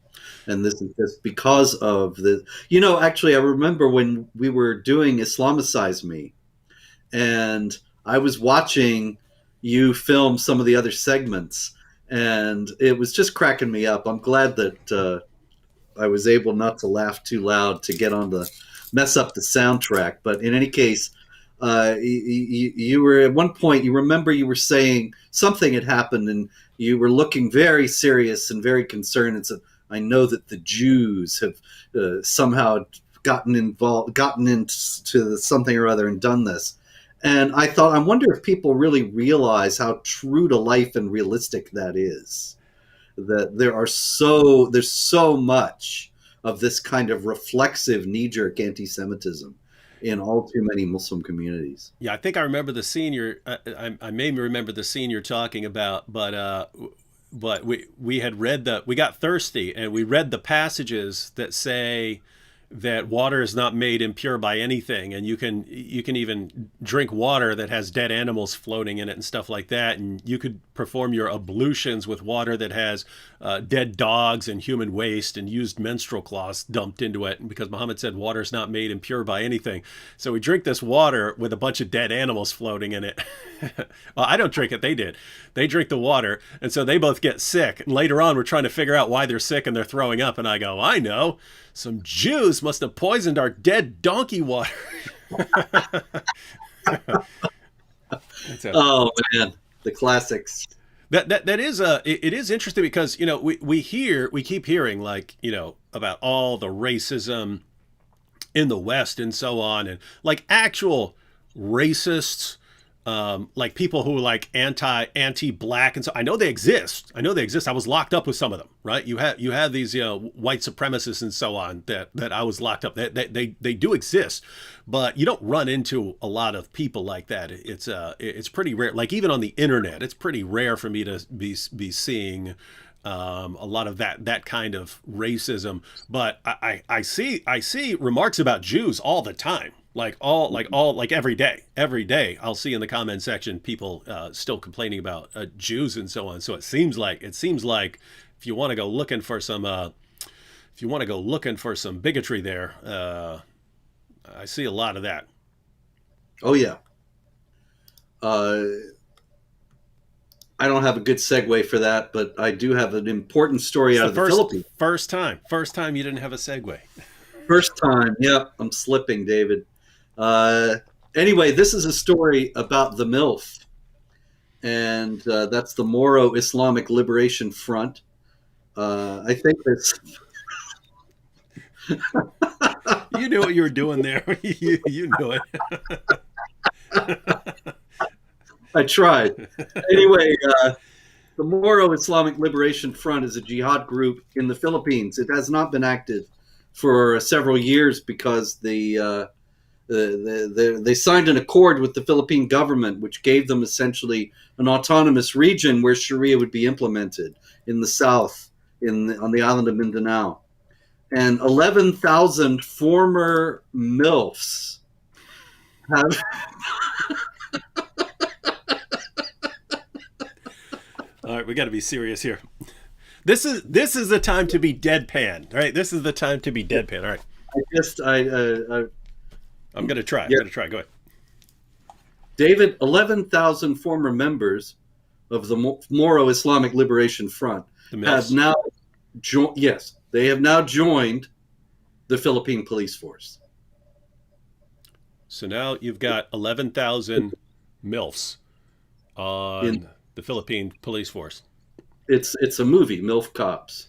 And this is just because of the, you know, actually, I remember when we were doing Islamicize Me, and I was watching you film some of the other segments, and it was just cracking me up. I'm glad that I was able not to laugh too loud to get on the mess up the soundtrack. But in any case, you were at one point. You remember you were saying something had happened, and you were looking very serious and very concerned. And said, "I know that the Jews have somehow gotten involved, gotten into something or other, and done this." And I thought, I wonder if people really realize how true to life and realistic that is. That there's so much of this kind of reflexive knee-jerk anti-Semitism in all too many Muslim communities. Yeah, I think I remember the scene I may remember the scene you're talking about, but we had read we got thirsty and we read the passages that say that water is not made impure by anything, and you can even drink water that has dead animals floating in it and stuff like that, and you could perform your ablutions with water that has dead dogs and human waste and used menstrual cloths dumped into it, because Muhammad said water is not made impure by anything. So we drink this water with a bunch of dead animals floating in it. Well, I don't drink it, they did. They drink the water, and so they both get sick, and later on we're trying to figure out why they're sick and they're throwing up, and I go, I know, some Jews must have poisoned our dead donkey water. Oh man, the classics. That is it is interesting because we keep hearing, like, about all the racism in the West and so on, and like actual racists, like people who are like anti-black, and so I know they exist. I was locked up with some of them, right? You have these white supremacists and so on that I was locked up. They do exist, but you don't run into a lot of people like that. It's pretty rare. Like even on the internet, it's pretty rare for me to be seeing a lot of that kind of racism. But I see remarks about Jews all the time. Like every day I'll see in the comment section people still complaining about Jews and so on. So it seems like if you want to go looking for some bigotry there, I see a lot of that. Oh yeah. I don't have a good segue for that, but I do have an important story out of the Philippines. First time you didn't have a segue. First time, yep. I'm slipping, David. Anyway, this is a story about the MILF, and that's the Moro Islamic Liberation Front. I think that's... You knew what you were doing there. you knew it. I tried. Anyway, the Moro Islamic Liberation Front is a jihad group in the Philippines. It has not been active for several years because they signed an accord with the Philippine government, which gave them essentially an autonomous region where Sharia would be implemented in the south, on the island of Mindanao. And 11,000 former MILFs have... All right, we got to be serious here. This is the time to be deadpan, right? This is the time to be deadpan. All right. I'm going to try. Yeah. I'm going to try. Go ahead. David, 11,000 former members of the Moro Islamic Liberation Front have now they have now joined the Philippine police force. So now you've got 11,000 MILFs on the Philippine police force. It's a movie, MILF Cops.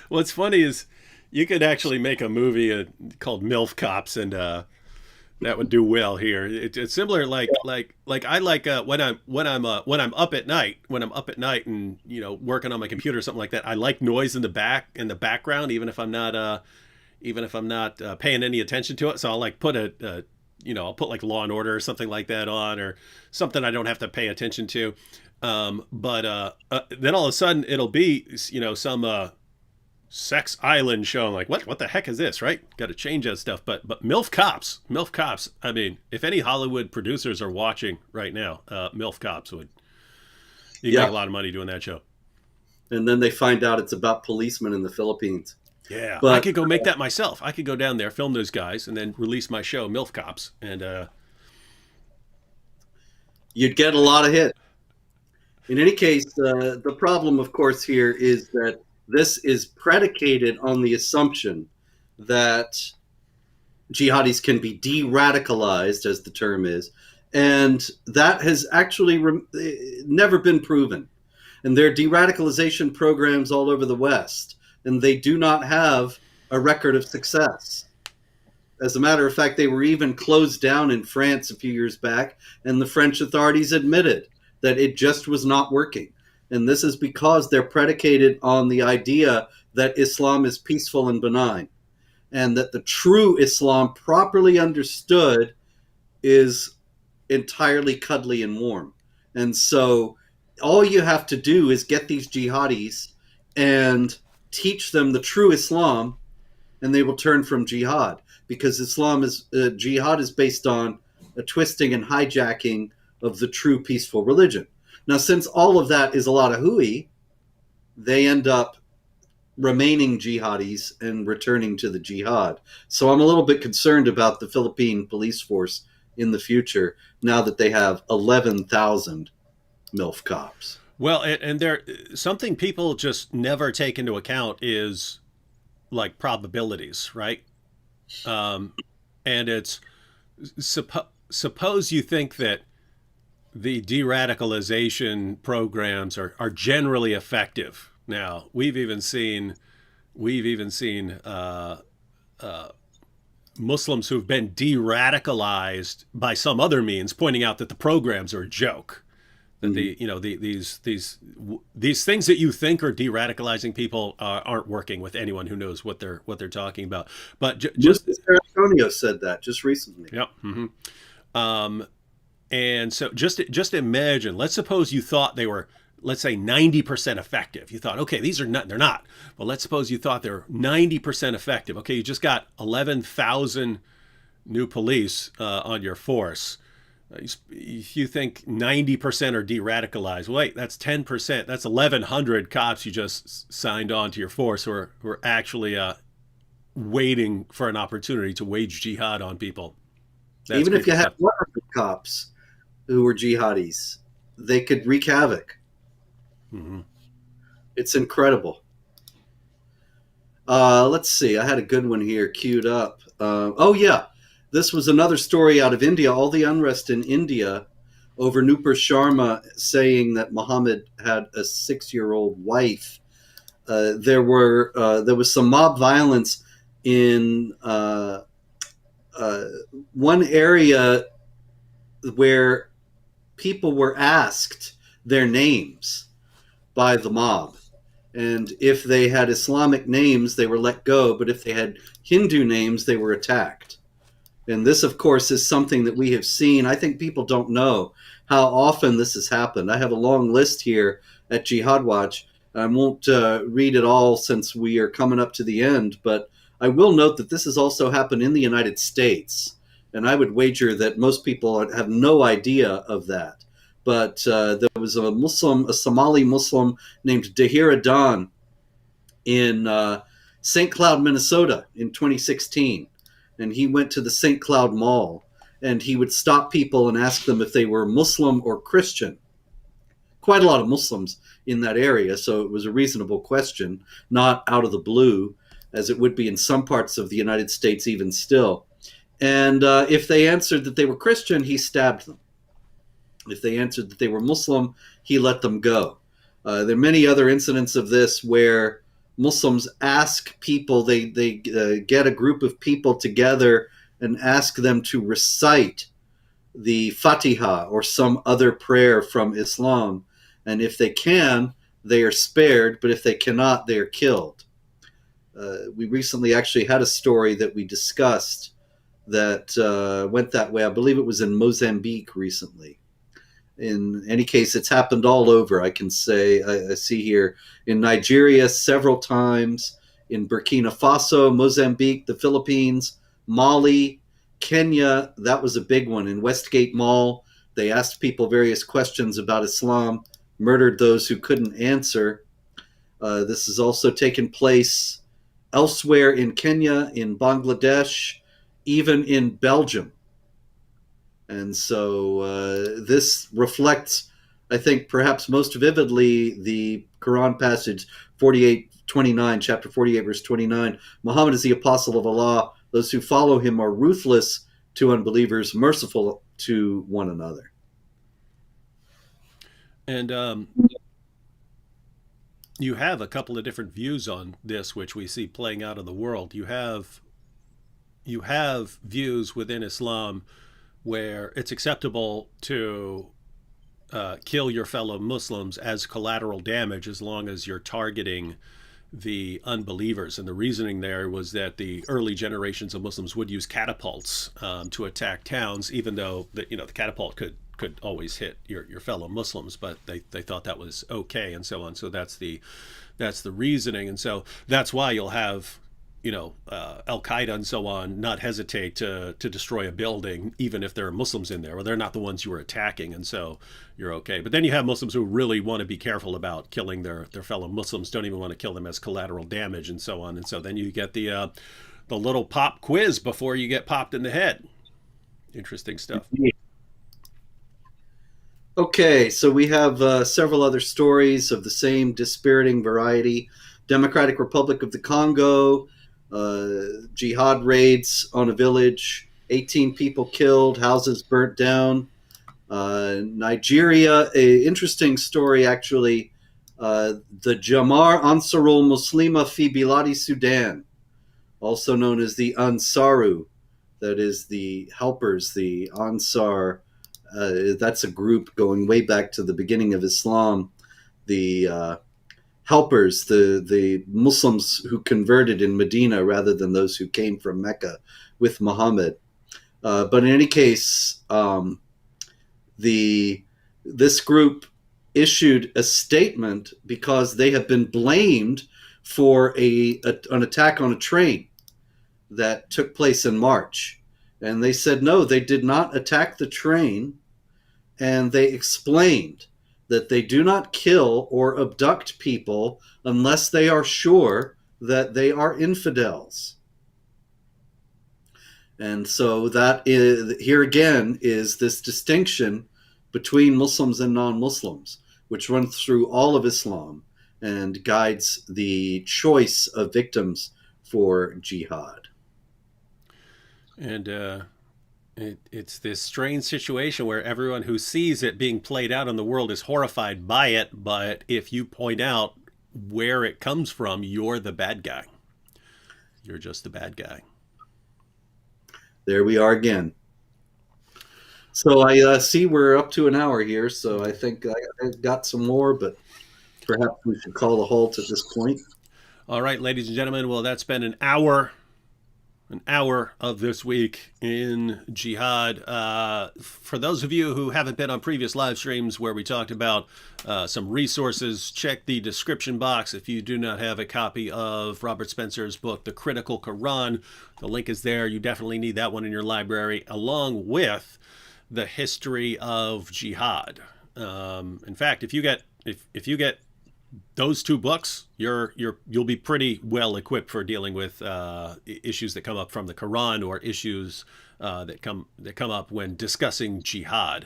What's funny is you could actually make a movie called MILF Cops, and that would do well here. It's similar, like I like when I'm up at night and working on my computer or something like that. I like noise in the background, even if I'm not paying any attention to it. So I'll like put I'll put like Law and Order or something like that on, or something I don't have to pay attention to. But then all of a sudden it'll be some sex island show. I'm like, what the heck is this, right? Got to change that stuff. But MILF Cops. I mean, if any Hollywood producers are watching right now, MILF Cops you make a lot of money doing that show. and then they find out it's about policemen in the Philippines. Yeah, I But could go make that myself. I could go down there, film those guys, and then release my show, MILF Cops. And you'd get a lot of hits. In any case, the problem, of course, here is that this is predicated on the assumption that jihadis can be de-radicalized, as the term is, and that has actually never been proven. And there are de-radicalization programs all over the West, and they do not have a record of success. As a matter of fact, they were even closed down in France a few years back, and the French authorities admitted that it just was not working. And this is because they're predicated on the idea that Islam is peaceful and benign, and that the true Islam, properly understood, is entirely cuddly and warm. And so all you have to do is get these jihadis and teach them the true Islam, and they will turn from jihad, because jihad is based on a twisting and hijacking of the true peaceful religion. Now, since all of that is a lot of hooey, they end up remaining jihadis and returning to the jihad. So I'm a little bit concerned about the Philippine police force in the future, now that they have 11,000 MILF cops. well, and there something people just never take into account is like probabilities, right? Um, and it's suppose you think that the de-radicalization programs are generally effective. Now we've even seen Muslims who've been de-radicalized by some other means, pointing out that the programs are a joke. That the you know these things that you think are de-radicalizing people aren't working with anyone who knows what they're talking about. But just Antonio said that just recently. yeah. Um, and so just imagine. Let's suppose you thought they were, let's say, 90% effective. You thought, okay, they're not. Well, let's suppose you thought they're 90% effective. Okay, you just got 11,000 new police on your force. If you think 90% are de-radicalized, wait, that's 10%. That's 1,100 cops you just signed on to your force who are actually waiting for an opportunity to wage jihad on people. That's Even if you had stuff. 100 cops who were jihadis, they could wreak havoc. Mm-hmm. It's incredible. Let's see. I had a good one here queued up. Oh, yeah. This was another story out of India. All the unrest in India over Nupur Sharma saying that Muhammad had a 6-year-old wife. There was some mob violence in one area where people were asked their names by the mob. And if they had Islamic names, they were let go. But if they had Hindu names, they were attacked. And this, of course, is something that we have seen. I think people don't know how often this has happened. I have a long list here at Jihad Watch. I won't read it all since we are coming up to the end, but I will note that this has also happened in the United States. And I would wager that most people have no idea of that. But there was a Somali Muslim named Dahir Adan in St. Cloud, Minnesota in 2016. And he went to the St. Cloud Mall, and he would stop people and ask them if they were Muslim or Christian. Quite a lot of Muslims in that area, so it was a reasonable question, not out of the blue, as it would be in some parts of the United States even still. And if they answered that they were Christian, he stabbed them. If they answered that they were Muslim, he let them go. There are many other incidents of this where Muslims ask people, they get a group of people together and ask them to recite the Fatiha or some other prayer from Islam. And if they can, they are spared, but if they cannot, they are killed. We recently actually had a story that we discussed that went that way. I believe it was in Mozambique recently. In any case, it's happened all over, I can say. I see here in Nigeria several times, in Burkina Faso, Mozambique, the Philippines, Mali, Kenya. That was a big one. In Westgate Mall, they asked people various questions about Islam, murdered those who couldn't answer. This has also taken place elsewhere in Kenya, in Bangladesh, even in Belgium. And so this reflects, I think, perhaps most vividly the Quran passage 48:29, chapter 48, verse 29. Muhammad is the apostle of Allah. Those who follow him are ruthless to unbelievers, merciful to one another. And you have a couple of different views on this, which we see playing out in the world. You have views within Islam where it's acceptable to kill your fellow Muslims as collateral damage as long as you're targeting the unbelievers. And the reasoning there was that the early generations of Muslims would use catapults to attack towns, even though the catapult could always hit your fellow Muslims, but they thought that was okay and so on. So that's the reasoning, and so that's why you'll have Al Qaeda and so on not hesitate to destroy a building, even if there are Muslims in there, or they're not the ones you were attacking, and so you're okay. But then you have Muslims who really want to be careful about killing their fellow Muslims, don't even want to kill them as collateral damage, and so on. And so then you get the little pop quiz before you get popped in the head. Interesting stuff. Okay, so we have several other stories of the same dispiriting variety. Democratic Republic of the Congo, jihad raids on a village, 18 people killed, houses burnt down. Nigeria, a interesting story actually. The Jamar Ansarul Muslima fi Biladi Sudan, also known as the Ansaru, that is the helpers, the Ansar. That's a group going way back to the beginning of Islam. The helpers, the Muslims who converted in Medina rather than those who came from Mecca with Muhammad. But in any case, this group issued a statement because they have been blamed for an attack on a train that took place in March. And they said, no, they did not attack the train. And they explained that they do not kill or abduct people unless they are sure that they are infidels. And so that is, here again, is this distinction between Muslims and non-Muslims, which runs through all of Islam and guides the choice of victims for jihad. And it's this strange situation where everyone who sees it being played out in the world is horrified by it, but if you point out where it comes from, you're the bad guy. You're just the bad guy. There we are again. So I see we're up to an hour here, so I think I got some more, but perhaps we should call a halt at this point. All right, ladies and gentlemen, well, that's been an hour of this week in Jihad. For those of you who haven't been on previous live streams where we talked about some resources, check the description box. If you do not have a copy of Robert Spencer's book, The Critical Quran, the link is there. You definitely need that one in your library, along with the history of jihad. In fact, if you get those two books, you'll be pretty well equipped for dealing with issues that come up from the Quran or issues that come up when discussing jihad.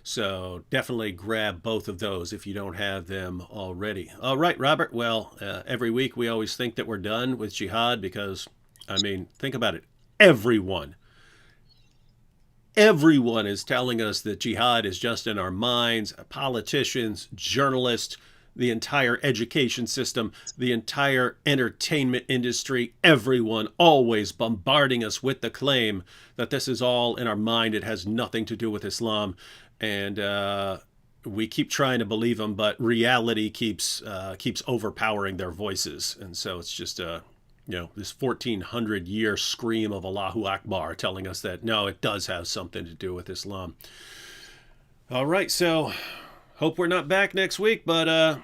So definitely grab both of those if you don't have them already. All right, Robert. Well, every week we always think that we're done with jihad because, I mean, think about it. Everyone is telling us that jihad is just in our minds. Politicians, journalists, the entire education system, the entire entertainment industry, everyone always bombarding us with the claim that this is all in our mind. It has nothing to do with Islam. And we keep trying to believe them, but reality keeps overpowering their voices. And so it's just this 1400-year scream of Allahu Akbar telling us that, no, it does have something to do with Islam. All right, so hope we're not back next week, but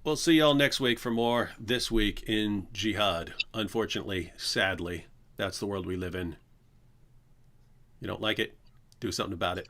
we'll see y'all next week for more This Week in Jihad. Unfortunately, sadly, that's the world we live in. You don't like it? Do something about it.